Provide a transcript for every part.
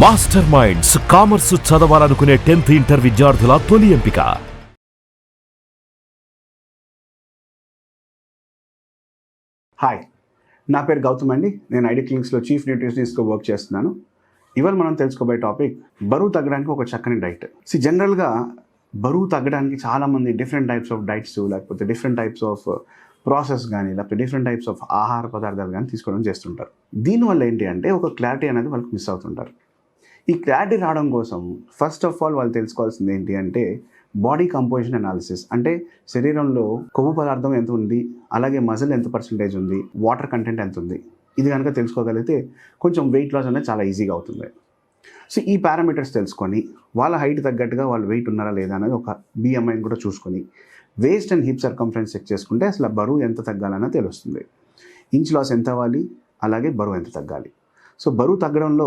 Master minds commerce చదవాలనుకునే 10th inter విద్యార్థుల తొలి ఎంపిక. హాయ్, నా పేరు గౌతమ్ అండి. నేను ఐడి క్లినిక్స్లో చీఫ్ న్యూట్రిషనిస్ట్గా వర్క్ చేస్తున్నాను. ఇవాళ మనం తెలుసుకోబోయే టాపిక్ బరువు తగ్గడానికి ఒక చక్కని డైట్. జనరల్గా బరువు తగ్గడానికి చాలామంది డిఫరెంట్ టైప్స్ ఆఫ్ డైట్స్, లేకపోతే డిఫరెంట్ టైప్స్ ఆఫ్ ప్రాసెస్ కానీ, లేకపోతే డిఫరెంట్ టైప్స్ ఆఫ్ ఆహార పదార్థాలు కానీ తీసుకోవడం చేస్తుంటారు. దీనివల్ల ఏంటి అంటే ఒక క్లారిటీ అనేది వాళ్ళకి మిస్ అవుతుంటారు. ఈ క్లారిటీ రావడం కోసం ఫస్ట్ ఆఫ్ ఆల్ వాళ్ళు తెలుసుకోవాల్సింది ఏంటి అంటే బాడీ కంపోజిషన్ అనాలిసిస్. అంటే శరీరంలో కొవ్వు పదార్థం ఎంత ఉంది, అలాగే మజిల్ ఎంత పర్సంటేజ్ ఉంది, వాటర్ కంటెంట్ ఎంత ఉంది, ఇది కనుక తెలుసుకోగలిగితే కొంచెం వెయిట్ లాస్ అనేది చాలా ఈజీగా అవుతుంది. సో ఈ పారామీటర్స్ తెలుసుకొని వాళ్ళ హైట్ తగ్గట్టుగా వాళ్ళు వెయిట్ ఉన్నారా లేదా అనేది ఒక బిఎంఐని కూడా చూసుకొని waist and hip circumference check చేసుకుంటే అసలు బరువు ఎంత తగ్గాలన్నా తెలుస్తుంది. ఇంచ్ లాస్ ఎంత అవ్వాలి, అలాగే బరువు ఎంత తగ్గాలి. సో బరువు తగ్గడంలో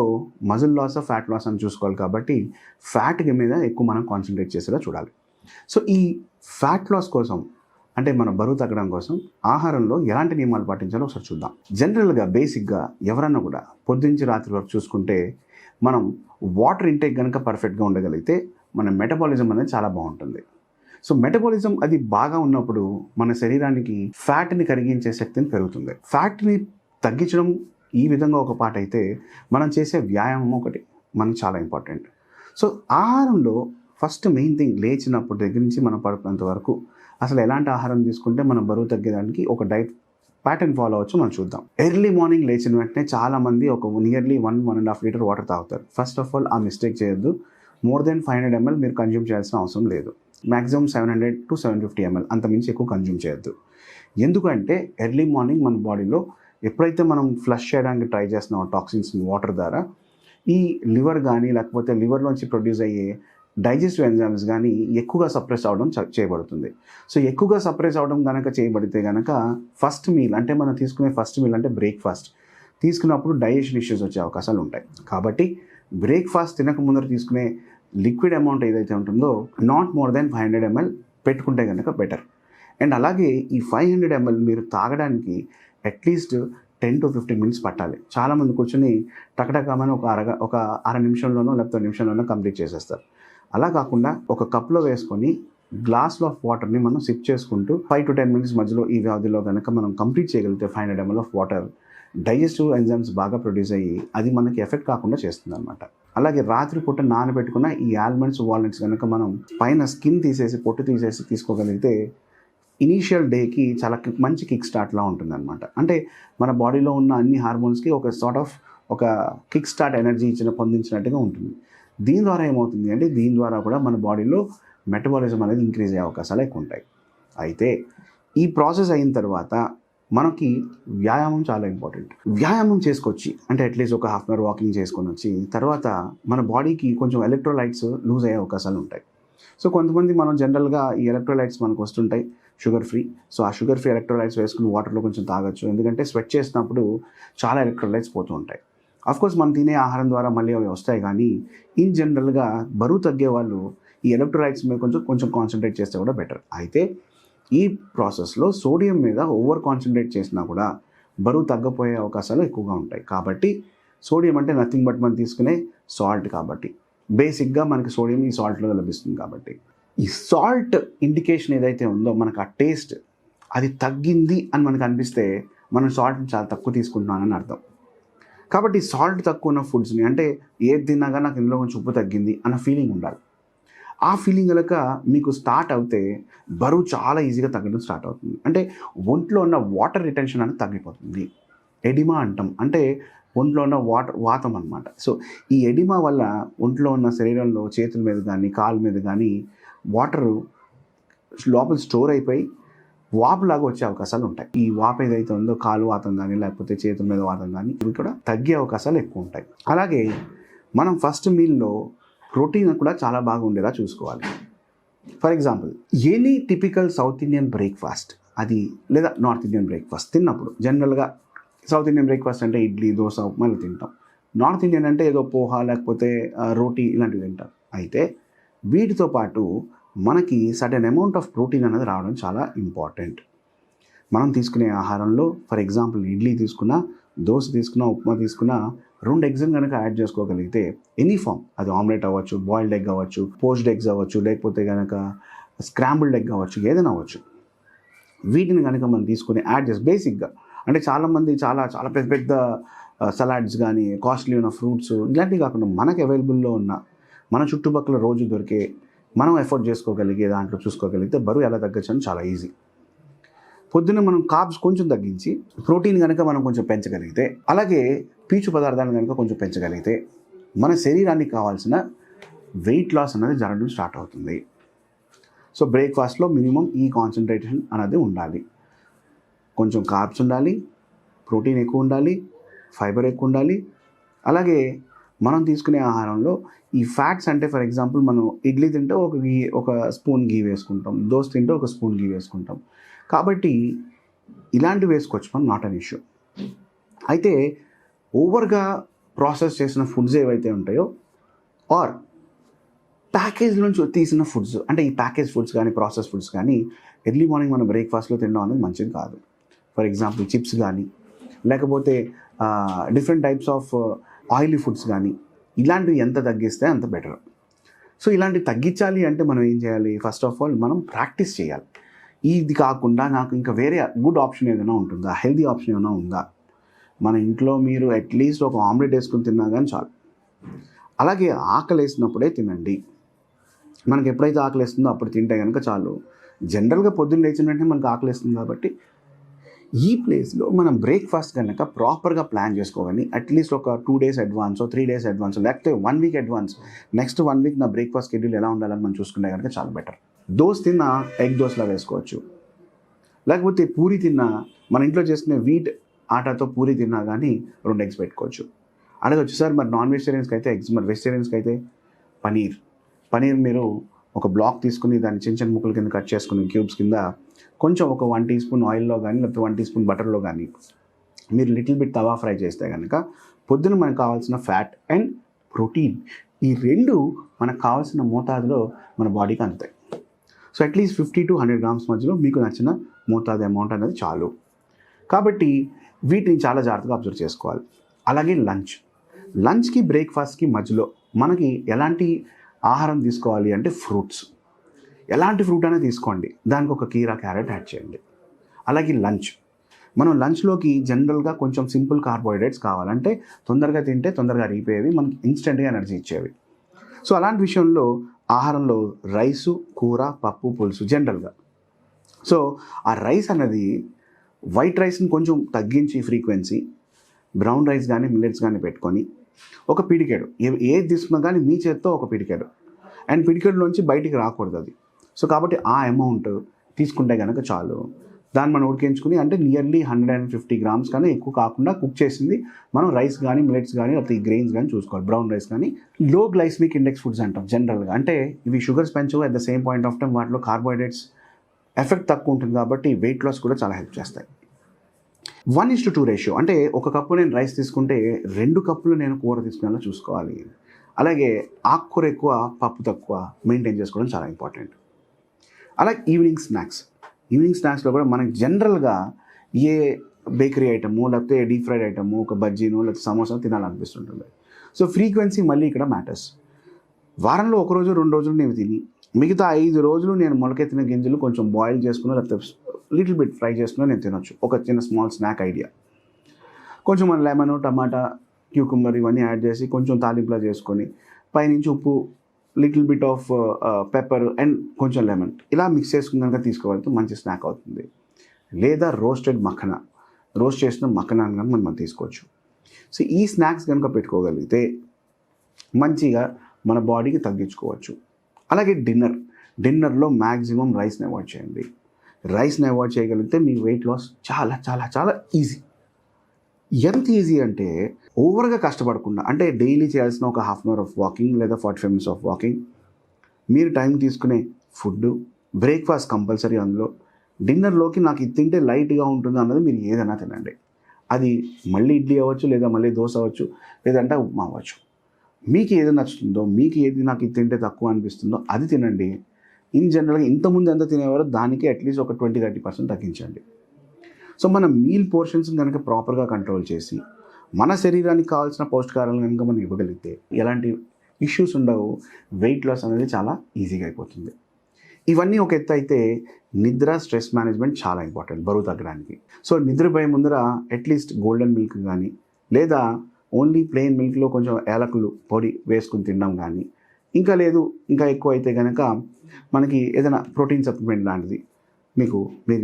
మజిల్ లాస్, ఫ్యాట్ లాస్ అని చూసుకోవాలి. కాబట్టి ఫ్యాట్ మీద ఎక్కువ మనం కాన్సన్ట్రేట్ చేసేలా చూడాలి. సో ఈ ఫ్యాట్ లాస్ కోసం, అంటే మన బరువు తగ్గడం కోసం ఆహారంలో ఎలాంటి నియమాలు పాటించాలో ఒకసారి చూద్దాం. జనరల్గా బేసిక్గా ఎవరన్నా కూడా పొద్దుంచి రాత్రి వరకు చూసుకుంటే మనం వాటర్ ఇంటేక్ కనుక పర్ఫెక్ట్గా ఉండగలిగితే మన మెటబాలిజం అనేది చాలా బాగుంటుంది. సో మెటబాలిజం అది బాగా ఉన్నప్పుడు మన శరీరానికి ఫ్యాట్ని కరిగించే శక్తిని పెరుగుతుంది. ఫ్యాట్ని తగ్గించడం ఈ విధంగా ఒక పార్ట్ అయితే, మనం చేసే వ్యాయామం ఒకటి మనకు చాలా ఇంపార్టెంట్. సో ఆహారంలో ఫస్ట్ మెయిన్ థింగ్, లేచినప్పుడు దగ్గర నుంచి మనం పడుకునేంత వరకు అసలు ఎలాంటి ఆహారం తీసుకుంటే మనం బరువు తగ్గడానికి ఒక డైట్ ప్యాటర్న్ ఫాలో అవ్వచ్చు మనం చూద్దాం. ఎర్లీ మార్నింగ్ లేచిన వెంటనే చాలామంది ఒక నియర్లీ 1.5 లీటర్ వాటర్ తాగుతారు. ఫస్ట్ ఆఫ్ ఆల్ ఆ మిస్టేక్ చేయొద్దు. మోర్ దెన్ 500 ml మీరు కన్జ్యూమ్ చేయాల్సిన అవసరం లేదు. మ్యాక్సిమం 700 to 750 ml, అంతమించి ఎక్కువ కన్జ్యూమ్ చేయొద్దు. ఎందుకంటే ఎర్లీ మార్నింగ్ మన బాడీలో ఎప్పుడైతే మనం ఫ్లష్ చేయడానికి ట్రై చేస్తున్నాం టాక్సిన్స్ వాటర్ ద్వారా, ఈ లివర్ కానీ లేకపోతే లివర్లోంచి ప్రొడ్యూస్ అయ్యే డైజెస్టివ్ ఎంజైమ్స్ కానీ ఎక్కువగా సప్రెస్ అవ్వడం చేయబడుతుంది. సో ఎక్కువగా సప్రెస్ అవ్వడం కనుక చేయబడితే కనుక ఫస్ట్ మీల్, అంటే మనం తీసుకునే ఫస్ట్ మీల్ అంటే బ్రేక్ఫాస్ట్ తీసుకున్నప్పుడు డైజెషన్ ఇష్యూస్ వచ్చే అవకాశాలు ఉంటాయి. కాబట్టి బ్రేక్ఫాస్ట్ తినక ముందర తీసుకునే లిక్విడ్ అమౌంట్ ఏదైతే ఉంటుందో నాట్ మోర్ దెన్ 500 ml పెట్టుకుంటే కనుక బెటర్. అండ్ అలాగే ఈ 500 ml మీరు తాగడానికి అట్లీస్ట్ 10 to 15 minutes పట్టాలి. చాలామంది కూర్చొని టకటకమని ఒక అర నిమిషంలోనో లేకపోతే నిమిషంలోనో కంప్లీట్ చేసేస్తారు. అలా కాకుండా ఒక కప్లో వేసుకొని గ్లాస్లో ఆఫ్ వాటర్ని మనం సిప్ చేసుకుంటూ 5 to 10 minutes మధ్యలో ఈ వ్యవధిలో కనుక మనం కంప్లీట్ చేయగలిగితే 500 ml of water digestive enzymes బాగా ప్రొడ్యూస్ అయ్యి అది మనకి ఎఫెక్ట్ కాకుండా చేస్తుంది అనమాట. అలాగే రాత్రిపూట నానబెట్టుకున్న ఈ ఆల్మండ్స్, వాల్నట్స్ కనుక మనం పైన స్కిన్ తీసేసి పొట్టు తీసేసి తీసుకోగలిగితే ఇనీషియల్ డేకి చాలా మంచి కిక్ స్టార్ట్లా ఉంటుంది అనమాట. అంటే మన బాడీలో ఉన్న అన్ని హార్మోన్స్కి ఒక సార్ట్ ఆఫ్ ఒక కిక్ స్టార్ట్ ఎనర్జీ పొందించినట్టుగా ఉంటుంది. దీని ద్వారా ఏమవుతుంది అంటే దీని ద్వారా కూడా మన బాడీలో మెటబాలిజం అనేది ఇంక్రీజ్ అయ్యే అవకాశాలు ఎక్కువ ఉంటాయి. అయితే ఈ ప్రాసెస్ అయిన తర్వాత మనకి వ్యాయామం చాలా ఇంపార్టెంట్. వ్యాయామం చేసుకొచ్చి అంటే అట్లీస్ట్ ఒక హాఫ్ అన్ అవర్ వాకింగ్ చేసుకొని వచ్చి తర్వాత మన బాడీకి కొంచెం ఎలక్ట్రోలైట్స్ లూజ్ అయ్యే అవకాశాలు ఉంటాయి. సో కొంతమంది మనం జనరల్గా ఈ ఎలక్ట్రోలైట్స్ మనకు వస్తుంటాయి షుగర్ ఫ్రీ. సో ఆ షుగర్ ఫ్రీ ఎలక్ట్రోలైట్స్ వేసుకుని వాటర్లో కొంచెం తాగొచ్చు. ఎందుకంటే స్వెట్ చేసినప్పుడు చాలా ఎలక్ట్రోలైట్స్ పోతూ ఉంటాయి. అఫ్కోర్స్ మనం తినే ఆహారం ద్వారా మళ్ళీ అవి వస్తాయి, కానీ ఇన్ జనరల్గా బరువు తగ్గే వాళ్ళు ఈ ఎలక్ట్రోలైట్స్ మీద కొంచెం కాన్సన్ట్రేట్ చేస్తే కూడా బెటర్. అయితే ఈ ప్రాసెస్లో సోడియం మీద ఓవర్ కాన్సన్ట్రేట్ చేసినా కూడా బరువు తగ్గపోయే అవకాశాలు ఎక్కువగా ఉంటాయి. కాబట్టి సోడియం అంటే నథింగ్ బట్ మనం తీసుకునే సాల్ట్. కాబట్టి బేసిక్గా మనకి సోడియం ఈ సాల్ట్లో లభిస్తుంది. కాబట్టి ఈ సాల్ట్ ఇండికేషన్ ఏదైతే ఉందో మనకు ఆ టేస్ట్ అది తగ్గింది అని మనకు అనిపిస్తే మనం సాల్ట్ని చాలా తక్కువ తీసుకుంటున్నానని అర్థం. కాబట్టి సాల్ట్ తక్కువ ఉన్న ఫుడ్స్ని, అంటే ఏది తిన్నాగా నాకు ఇందులో కొంచెం ఉప్పు తగ్గింది అన్న ఫీలింగ్ ఉండాలి. ఆ ఫీలింగ్ కనుక మీకు స్టార్ట్ అవుతే బరువు చాలా ఈజీగా తగ్గడం స్టార్ట్ అవుతుంది. అంటే ఒంట్లో ఉన్న వాటర్ రిటెన్షన్ అనేది తగ్గిపోతుంది. ఎడిమా అంటాం, అంటే ఒంట్లో ఉన్న వాతం అనమాట. సో ఈ ఎడిమా వల్ల ఒంట్లో ఉన్న శరీరంలో చేతుల మీద కానీ కాళ్ళ మీద కానీ వాటరు లోపల స్టోర్ అయిపోయి వాపులాగా వచ్చే అవకాశాలు ఉంటాయి. ఈ వాపు ఏదైతే ఉందో కాలు వాతం కానీ లేకపోతే చేతుల మీద వాతం కానీ ఇవి కూడా తగ్గే అవకాశాలు ఎక్కువ ఉంటాయి. అలాగే మనం ఫస్ట్ మీల్లో ప్రోటీన్ కూడా చాలా బాగా ఉండేలా చూసుకోవాలి. For example, any typical south Indian breakfast అది లేదా నార్త్ ఇండియన్ బ్రేక్ఫాస్ట్ తిన్నప్పుడు, జనరల్గా సౌత్ ఇండియన్ బ్రేక్ఫాస్ట్ అంటే ఇడ్లీ, దోశ, ఉప్మాలు తింటాం. నార్త్ ఇండియన్ అంటే ఏదో పోహా లేకపోతే రోటీ ఇలాంటివి తింటాం. అయితే వీటితో పాటు మనకి సర్టెన్ అమౌంట్ ఆఫ్ ప్రోటీన్ అనేది రావడం చాలా ఇంపార్టెంట్. మనం తీసుకునే ఆహారంలో ఫర్ ఎగ్జాంపుల్ ఇడ్లీ తీసుకున్నా, దోశ తీసుకున్నా, ఉప్మా తీసుకున్నా 2 ఎగ్స్ని కనుక యాడ్ చేసుకోగలిగితే ఎనీ ఫామ్, అది ఆమ్లెట్ అవ్వచ్చు, బాయిల్డ్ ఎగ్ అవ్వచ్చు, పోచ్డ్ ఎగ్స్ అవ్వచ్చు, లేకపోతే కనుక స్క్రాంబుల్డ్ ఎగ్ అవ్వచ్చు, ఏదైనా అవ్వచ్చు. వీటిని కనుక మనం తీసుకొని యాడ్ చేసి బేసిక్గా, అంటే చాలామంది చాలా చాలా పెద్ద పెద్ద సలాడ్స్ కానీ, కాస్ట్లీ ఉన్న ఫ్రూట్స్ ఇలాంటివి కాకుండా మనకు అవైలబుల్లో ఉన్న, మన చుట్టుపక్కల రోజు దొరికే, మనం ఎఫోర్డ్ చేసుకోగలిగే దాంట్లో చూసుకోగలిగితే బరువు ఎలా తగ్గచ్చు అని చాలా ఈజీ. పొద్దున్న మనం కార్బ్స్ కొంచెం తగ్గించి ప్రోటీన్ కనుక మనం కొంచెం పెంచగలిగితే, అలాగే పీచు పదార్థాలను కనుక కొంచెం పెంచగలిగితే మన శరీరానికి కావాల్సిన వెయిట్ లాస్ అనేది జరగడం స్టార్ట్ అవుతుంది. సో బ్రేక్ఫాస్ట్లో మినిమం ఈ కాన్సన్ట్రేషన్ అనేది ఉండాలి. కొంచెం కార్బ్స్ ఉండాలి, ప్రోటీన్ ఎక్కువ ఉండాలి, ఫైబర్ ఎక్కువ ఉండాలి. అలాగే మనం తీసుకునే ఆహారంలో ఈ ఫ్యాట్స్, అంటే ఫర్ ఎగ్జాంపుల్ మనం ఇడ్లీ తింటే ఒక స్పూన్ గీ వేసుకుంటాం, దోశ తింటే ఒక స్పూన్ గీ వేసుకుంటాం. కాబట్టి ఇలాంటివి వేసుకోవచ్చు మనం, నాట్ అన్ ఇష్యూ. అయితే ఓవర్గా ప్రాసెస్ చేసిన ఫుడ్స్ ఏవైతే ఉంటాయో, ఆర్ ప్యాకేజ్ నుంచి తీసిన ఫుడ్స్, అంటే ఈ ప్యాకేజ్ ఫుడ్స్ కానీ ప్రాసెస్ ఫుడ్స్ కానీ ఎర్లీ మార్నింగ్ మనం బ్రేక్ఫాస్ట్లో తినడం అనేది మంచిది కాదు. ఫర్ ఎగ్జాంపుల్ చిప్స్ కానీ, లేకపోతే different types of oily foods కానీ, ఇలాంటివి ఎంత తగ్గిస్తే అంత బెటర్. సో ఇలాంటివి తగ్గించాలి అంటే మనం ఏం చేయాలి? ఫస్ట్ ఆఫ్ ఆల్ మనం ప్రాక్టీస్ చేయాలి. ఇది కాకుండా నాకు ఇంకా వేరే గుడ్ ఆప్షన్ ఏదైనా ఉంటుందా, హెల్దీ ఆప్షన్ ఏమైనా ఉందా? మన ఇంట్లో మీరు అట్లీస్ట్ ఒక ఆమ్లెట్ వేసుకొని తిన్నా కానీ చాలు. అలాగే ఆకలి వేసినప్పుడే తినండి. మనకి ఎప్పుడైతే ఆకలి వేస్తుందో అప్పుడు తింటే కనుక చాలు. జనరల్గా పొద్దున్న లేచిన వెంటనే మనకు ఆకలి వేస్తుంది కాబట్టి ఈ ప్లేస్లో మనం బ్రేక్ఫాస్ట్ కనుక ప్రాపర్గా ప్లాన్ చేసుకోవాలి. అట్లీస్ట్ ఒక 2 days అడ్వాన్స్, 3 days అడ్వాన్స్, లేకపోతే 1 week అడ్వాన్స్, నెక్స్ట్ 1 week నా బ్రేక్ఫాస్ట్ షెడ్యూల్ ఎలా ఉండాలని మనం చూసుకుంటే కనుక చాలా బెటర్. దోశ తిన్నా ఎగ్ దోశలా వేసుకోవచ్చు, లేకపోతే పూరి తిన్నా మన ఇంట్లో చేసుకునే వీట్ ఆటాతో పూరి తిన్నా కానీ 2 eggs పెట్టుకోవచ్చు. అడగచ్చు, సార్ మరి నాన్ వెజిటేరియన్స్కి అయితే ఎగ్స్, మరి వెజిటేరియన్స్కి అయితే పనీర్ మీరు ఒక బ్లాక్ తీసుకుని దాన్ని చిన్న చిన్న ముక్కల కింద కట్ చేసుకుని క్యూబ్స్ కింద కొంచెం ఒక 1 teaspoon ఆయిల్లో కానీ, లేకపోతే 1 teaspoon బటర్లో కానీ మీరు లిటిల్ బిట్ తవా ఫ్రై చేస్తే కనుక పొద్దున మనకు కావాల్సిన ఫ్యాట్ అండ్ ప్రోటీన్, ఈ రెండు మనకు కావాల్సిన మోతాదులో మన బాడీకి అందుతాయి. సో అట్లీస్ట్ 50 to 100 grams మధ్యలో మీకు నచ్చిన మోతాదు అమౌంట్ అనేది చాలు. కాబట్టి వీటిని చాలా జాగ్రత్తగా అబ్జర్వ్ చేసుకోవాలి. అలాగే లంచ్కి బ్రేక్ఫాస్ట్కి మధ్యలో మనకి ఎలాంటి ఆహారం తీసుకోవాలి అంటే ఫ్రూట్స్, ఎలాంటి ఫ్రూట్ అయినా తీసుకోండి, దానికి ఒక కీరా క్యారెట్ యాడ్ చేయండి. అలాగే మనం లంచ్లోకి జనరల్గా కొంచెం సింపుల్ కార్బోహైడ్రేట్స్ కావాలంటే తొందరగా తింటే తొందరగా అరిగిపోయేవి, మనకి ఇన్స్టెంట్గా ఎనర్జీ ఇచ్చేవి. సో అలాంటి విషయంలో ఆహారంలో రైసు, కూర, పప్పు, పులుసు జనరల్గా. సో ఆ రైస్ అనేది వైట్ రైస్ని కొంచెం తగ్గించి ఫ్రీక్వెన్సీ, బ్రౌన్ రైస్ కానీ మిల్లెట్స్ కానీ పెట్టుకొని ఒక పిడికెడు, ఏది తీసుకున్నా కానీ మీ చేత్తో ఒక పిడికెడు, అండ్ పిడికెడులోంచి బయటికి రాకూడదు అది. సో కాబట్టి ఆ అమౌంట్ తీసుకుంటే కనుక చాలు. దాన్ని మనం ఉడికించుకుని, అంటే నియర్లీ 150 grams కానీ ఎక్కువ కాకుండా కుక్ చేసింది మనం రైస్ కానీ మిల్లెట్స్ కానీ లేకపోతే ఈ గ్రెయిన్స్ కానీ చూసుకోవాలి. బ్రౌన్ రైస్ కానీ. లో గ్లైసమిక్ ఇండెక్స్ ఫుడ్స్ అంటాం జనరల్గా, అంటే ఇవి షుగర్స్ పెంచవు, at the same point of time వాటిలో కార్బోహైడ్రేట్స్ ఎఫెక్ట్ తక్కువ ఉంటుంది కాబట్టి వెయిట్ లాస్ కూడా చాలా హెల్ప్ చేస్తాయి. 1:2 రేషియో, అంటే ఒక కప్పు నేను రైస్ తీసుకుంటే 2 కప్పులు నేను కూర తీసుకునేలా చూసుకోవాలి. అలాగే ఆకుకూర ఎక్కువ, పప్పు తక్కువ మెయింటైన్ చేసుకోవడం చాలా ఇంపార్టెంట్. అలాగే ఈవినింగ్ స్నాక్స్లో కూడా మనకి జనరల్గా ఏ బేకరీ ఐటము లేకపోతే డీప్ ఫ్రైడ్ ఐటము, ఒక బజ్జీను లేకపోతే సమోసా తినాలనిపిస్తుంటుంది. సో ఫ్రీక్వెన్సీ మళ్ళీ ఇక్కడ మ్యాటర్స్. వారంలో 1 రోజు 2 రోజులు నేను తిని మిగతా 5 రోజులు నేను మొలకెత్తిన గింజలు కొంచెం బాయిల్ చేసుకుని లేకపోతే లిటిల్ బిట్ ఫ్రై చేసుకుని నేను తినొచ్చు. ఒక చిన్న స్మాల్ స్నాక్ ఐడియా. కొంచెం మన లెమన్, టమాటా, క్యూకుంబర్ ఇవన్నీ యాడ్ చేసి కొంచెం తాలింపులా చేసుకొని పైనుంచి ఉప్పు, little bit of pepper and కొంచెం లెమన్ ఇలా మిక్స్ చేసుకుని కనుక తీసుకోగలిగితే మంచి స్నాక్ అవుతుంది. లేదా రోస్ట్ చేసిన మక్కనాన్ని కనుక మనం తీసుకోవచ్చు. సో ఈ స్నాక్స్ కనుక పెట్టుకోగలిగితే మంచిగా మన బాడీకి తగ్గించుకోవచ్చు. అలాగే డిన్నర్లో మ్యాక్సిమం రైస్ని అవాయిడ్ చేయండి. రైస్ని అవాయిడ్ చేయగలిగితే మీ వెయిట్ లాస్ చాలా చాలా చాలా ఈజీ. ఎంత ఈజీ అంటే ఓవర్గా కష్టపడకుండా, అంటే డైలీ చేయాల్సిన ఒక 1/2 hour ఆఫ్ వాకింగ్ లేదా 45 minutes ఆఫ్ వాకింగ్, మీరు టైం తీసుకునే ఫుడ్, బ్రేక్ఫాస్ట్ కంపల్సరీ, అందులో డిన్నర్లోకి నాకు ఇది తింటే లైట్గా ఉంటుంది అన్నది మీరు ఏదైనా తినండి. అది మళ్ళీ ఇడ్లీ అవ్వచ్చు, లేదా మళ్ళీ దోశ అవ్వచ్చు, లేదంటే ఉప్మా అవ్వచ్చు. మీకు ఏది నచ్చుతుందో, మీకు ఏది నాకు ఇది తింటే తక్కువ అనిపిస్తుందో అది తినండి. ఇన్ జనరల్గా ఇంతకుముందు ఎంత తినేవారో దానికి అట్లీస్ట్ ఒక 20-30% తగ్గించండి. సో మన మీల్ పోర్షన్స్ని కనుక ప్రాపర్గా కంట్రోల్ చేసి మన శరీరానికి కావాల్సిన పౌష్టికారాలను కనుక మనం ఇవ్వగలిగితే ఎలాంటి ఇష్యూస్ ఉండవు, వెయిట్ లాస్ అనేది చాలా ఈజీగా అయిపోతుంది. ఇవన్నీ ఒక ఎత్తు అయితే నిద్ర, స్ట్రెస్ మేనేజ్మెంట్ చాలా ఇంపార్టెంట్ బరువు తగ్గడానికి. సో నిద్రపోయే ముందర అట్లీస్ట్ గోల్డెన్ మిల్క్ కానీ లేదా ఓన్లీ ప్లెయిన్ మిల్క్లో కొంచెం యాలకులు పొడి వేసుకుని తినడం కానీ, ఇంకా లేదు ఇంకా ఎక్కువ అయితే కనుక మనకి ఏదైనా ప్రోటీన్ సప్లిమెంట్ లాంటిది మీకు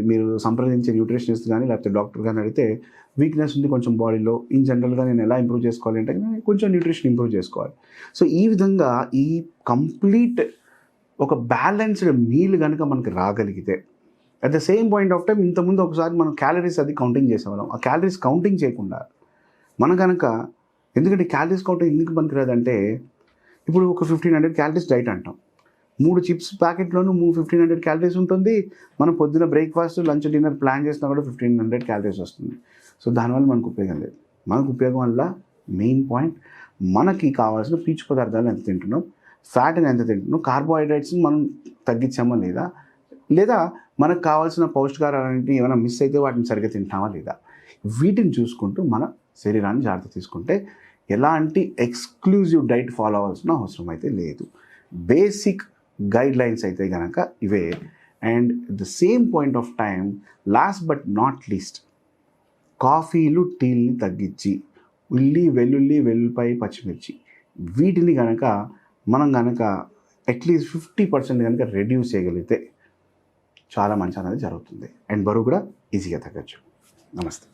మీరు సంప్రదించే న్యూట్రిషనిస్ట్ కానీ లేకపోతే డాక్టర్ కానీ అడిగితే వీక్నెస్ ఉంది కొంచెం బాడీలో, ఇన్ జనరల్గా నేను ఎలా ఇంప్రూవ్ చేసుకోవాలి అంటే కొంచెం న్యూట్రిషన్ ఇంప్రూవ్ చేసుకోవాలి. సో ఈ విధంగా ఈ కంప్లీట్ ఒక బ్యాలెన్స్డ్ మీల్ కనుక మనకి రాగలిగితే at the same point of time ఇంతకుముందు ఒకసారి మనం క్యాలరీస్ అది కౌంటింగ్ చేసేవాళ్ళం. ఆ క్యాలరీస్ కౌంటింగ్ చేయకుండా మనం కనుక, ఎందుకంటే క్యాలరీస్ కౌంటింగ్ ఎందుకు పనికిరాదంటే ఇప్పుడు ఒక 1500 క్యాలరీస్ డైట్ అంటాం. 3 చిప్స్ ప్యాకెట్లోనూ 1500 క్యాలరీస్ ఉంటుంది. మనం పొద్దున బ్రేక్ఫాస్ట్, లంచ్, డిన్నర్ ప్లాన్ చేసినా కూడా 1500 క్యాలరీస్ వస్తుంది. సో దానివల్ల మనకు ఉపయోగం లేదు. మనకు ఉపయోగం వల్ల మెయిన్ పాయింట్ మనకి కావాల్సిన పీచు పదార్థాలు ఎంత తింటున్నాం, ఫ్యాట్ని ఎంత తింటున్నాం, కార్బోహైడ్రేట్స్ని మనం తగ్గించామా లేదా మనకు కావాల్సిన పౌష్టికారాలన్నింటినీ ఏమైనా మిస్ అయితే వాటిని సరిగ్గా తింటామా లేదా, వీటిని చూసుకుంటూ మన శరీరాన్ని జాగ్రత్త తీసుకుంటే ఎలాంటి ఎక్స్క్లూజివ్ డైట్ ఫాలో అవ్వాల్సిన అవసరం అయితే లేదు. బేసిక్ గైడ్ లైన్స్ అయితే కనుక ఇవే. And at the same point of time last but not least కాఫీలు, టీల్ని తగ్గించి వెల్లుల్లిపాయ, పచ్చిమిర్చి వీటిని కనుక మనం కనుక అట్లీస్ట్ 50% కనుక రెడ్యూస్ చేయగలిగితే చాలా మంచి అనేది జరుగుతుంది. అండ్ బరువు కూడా ఈజీగా తగ్గచ్చు. నమస్తే.